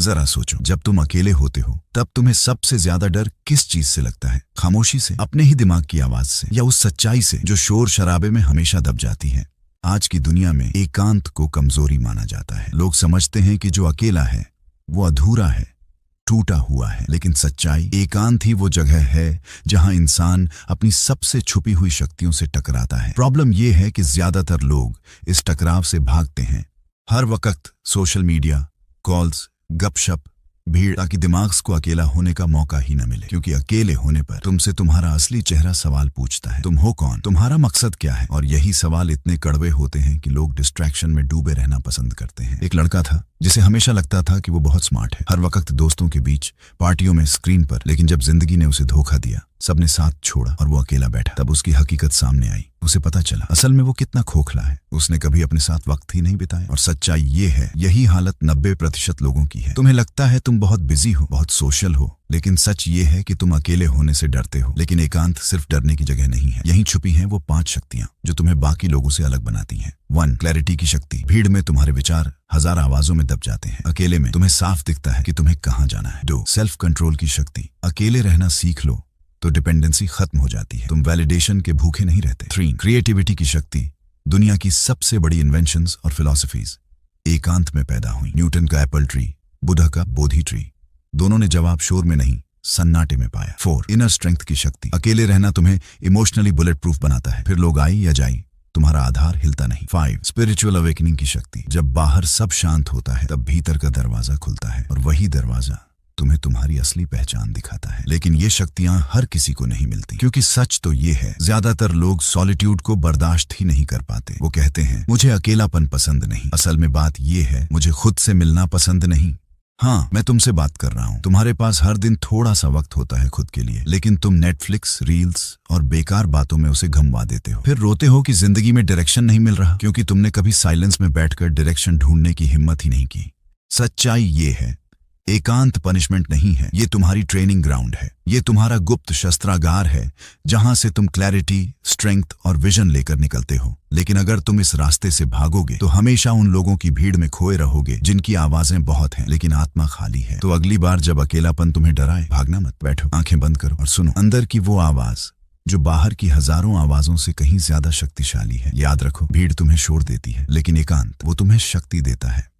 जरा सोचो, जब तुम अकेले होते हो तब तुम्हें सबसे ज्यादा डर किस चीज से लगता है? खामोशी से, अपने ही दिमाग की आवाज से, या उस सच्चाई से जो शोर शराबे में हमेशा दब जाती है? आज की दुनिया में एकांत को कमजोरी माना जाता है। लोग समझते हैं कि जो अकेला है वो अधूरा है, टूटा हुआ है। लेकिन सच्चाई, एकांत ही वो जगह है जहां इंसान अपनी सबसे छुपी हुई शक्तियों से टकराता है। प्रॉब्लम यह है कि ज्यादातर लोग इस टकराव से भागते हैं। हर वक्त सोशल मीडिया, कॉल्स, गपशप, भीड़, ताकि दिमाग को अकेला होने का मौका ही न मिले। क्योंकि अकेले होने पर तुमसे तुम्हारा असली चेहरा सवाल पूछता है, तुम हो कौन, तुम्हारा मकसद क्या है? और यही सवाल इतने कड़वे होते हैं कि लोग डिस्ट्रैक्शन में डूबे रहना पसंद करते हैं। एक लड़का था जिसे हमेशा लगता था कि वो बहुत स्मार्ट है, हर वक्त दोस्तों के बीच, पार्टियों में, स्क्रीन पर। लेकिन जब जिंदगी ने उसे धोखा दिया, सबने साथ छोड़ा और वो अकेला बैठा, तब उसकी हकीकत सामने आई। उसे पता चला असल में वो कितना खोखला है। उसने कभी अपने साथ वक्त ही नहीं बिताया। और सच्चाई ये है, यही हालत 90% लोगों की है। तुम्हें लगता है तुम बहुत बिजी हो, बहुत सोशल हो, लेकिन सच ये है कि तुम अकेले होने से डरते हो। लेकिन एकांत सिर्फ डरने की जगह नहीं है। यहीं छुपी हैं वो 5 शक्तियां जो तुम्हें बाकी लोगों से अलग बनाती हैं। 1. क्लैरिटी की शक्ति। भीड़ में तुम्हारे विचार हजार आवाजों में दब जाते हैं। अकेले में तुम्हें साफ दिखता है कि तुम्हें कहां जाना है। 2. सेल्फ कंट्रोल की शक्ति। अकेले रहना सीख लो तो डिपेंडेंसी खत्म हो जाती है। तुम वैलिडेशन के भूखे नहीं रहते। 3. क्रिएटिविटी की शक्ति। दुनिया की सबसे बड़ी इन्वेंशंस और फिलॉसफीज एकांत में पैदा हुई। न्यूटन का एप्पल ट्री, बुद्ध का बोधि ट्री, दोनों ने जवाब शोर में नहीं, सन्नाटे में पाया। 4. इनर स्ट्रेंथ की शक्ति। अकेले रहना तुम्हें इमोशनली बुलेट प्रूफ बनाता है। फिर लोग आई या जाई, तुम्हारा आधार हिलता नहीं। 5. स्पिरिचुअल अवेकनिंग की शक्ति। जब बाहर सब शांत होता है तब भीतर का दरवाजा खुलता है, और वही दरवाजा तुम्हें तुम्हारी असली पहचान दिखाता है। लेकिन ये शक्तियां हर किसी को नहीं मिलती, क्योंकि सच तो ये है, ज्यादातर लोग सॉलिट्यूड को बर्दाश्त ही नहीं कर पाते। वो कहते हैं मुझे अकेलापन पसंद नहीं। असल में बात ये है, मुझे खुद से मिलना पसंद नहीं। हाँ, मैं तुमसे बात कर रहा हूँ। तुम्हारे पास हर दिन थोड़ा सा वक्त होता है खुद के लिए, लेकिन तुम नेटफ्लिक्स, रील्स और बेकार बातों में उसे घमवा देते हो। फिर रोते हो कि जिंदगी में डायरेक्शन नहीं मिल रहा, क्योंकि तुमने कभी साइलेंस में बैठकर डायरेक्शन ढूंढने की हिम्मत ही नहीं की। सच्चाई ये है, एकांत पनिशमेंट नहीं है, ये तुम्हारी ट्रेनिंग ग्राउंड है। ये तुम्हारा गुप्त शस्त्रागार है जहां से तुम क्लैरिटी, स्ट्रेंथ और विजन लेकर निकलते हो। लेकिन अगर तुम इस रास्ते से भागोगे तो हमेशा उन लोगों की भीड़ में खोए रहोगे जिनकी आवाजें बहुत हैं लेकिन आत्मा खाली है। तो अगली बार जब अकेलापन तुम्हें डराए, भागना मत, बैठो, आंखें बंद करो और सुनो अंदर की वो आवाज जो बाहर की हजारों आवाजों से कहीं ज्यादा शक्तिशाली है। याद रखो, भीड़ तुम्हें शोर देती है, लेकिन एकांत वो तुम्हें शक्ति देता है।